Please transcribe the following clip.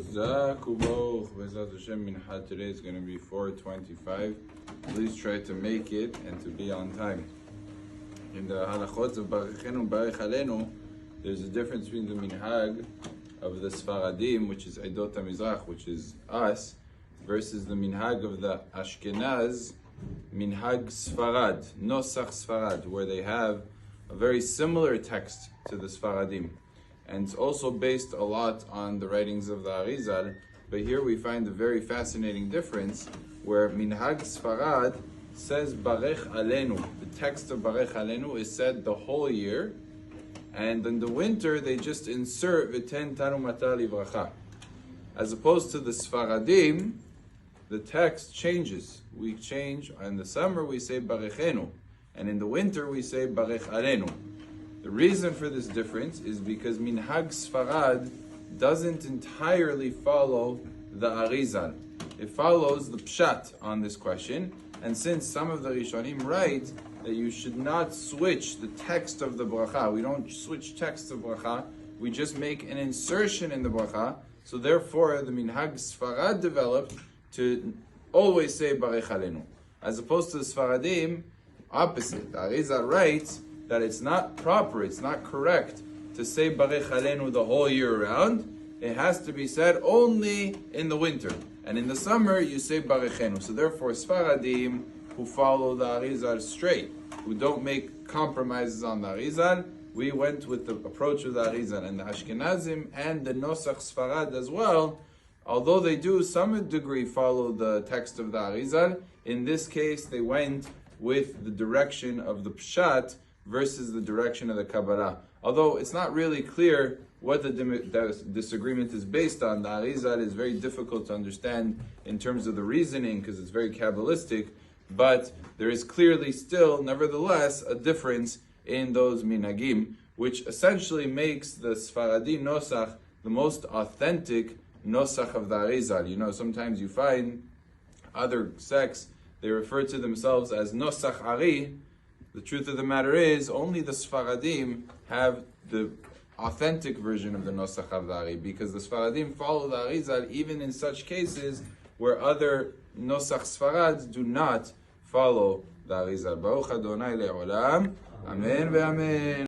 Zakubo, Bezat Hashem Mincha today is going to be 4:25. Please try to make it and to be on time. In the Halachot of Barechenu Barech Alenu, there's a difference between the minhag of the Sfaradim, which is Edot HaMizrach, which is us, versus the minhag of the Ashkenaz, minhag Sfarad, Nosach Sfarad, where they have a very similar text to the Sfaradim. And it's also based a lot on the writings of the Arizal, but here we find a very fascinating difference where Minhag Sfarad says Barech Alenu. The text of Barech Alenu is said the whole year, and in the winter they just insert V'ten Tanu Mata Livracha. As opposed to the Sfaradim, the text changes. We change, in the summer we say Barechenu, and in the winter we say Barech Alenu. The reason for this difference is because Minhag Sfarad doesn't entirely follow the Arizal. It follows the Pshat on this question, and since some of the Rishonim write that you should not switch the text of the bracha, we don't switch text of bracha, we just make an insertion in the bracha, so therefore the Minhag Sfarad developed to always say Barech Alenu. As opposed to the Sfaradim, opposite. The Arizal writes that it's not proper, it's not correct to say Barech Alenu the whole year around. It has to be said only in the winter. And in the summer, you say Barechenu. So therefore, Sfaradim, who follow the Arizal straight, who don't make compromises on the Arizal, we went with the approach of the Arizal. And the Ashkenazim and the Nosach Sfarad as well, although they do some degree follow the text of the Arizal, in this case, they went with the direction of the Pshat versus the direction of the Kabbalah. Although it's not really clear what the disagreement is based on. The Arizal is very difficult to understand in terms of the reasoning because it's very Kabbalistic, but there is clearly still, nevertheless, a difference in those minhagim, which essentially makes the Sfaradi Nosach the most authentic Nosach of the Arizal. You know, sometimes you find other sects, they refer to themselves as Nosach Ari. The truth of the matter is, only the Sfaradim have the authentic version of the Nosach of the Ari, because the Sfaradim follow the Arizal even in such cases where other Nosach Sfarads do not follow the Arizal. Baruch Adonai Le'olam. Amen ve'amen.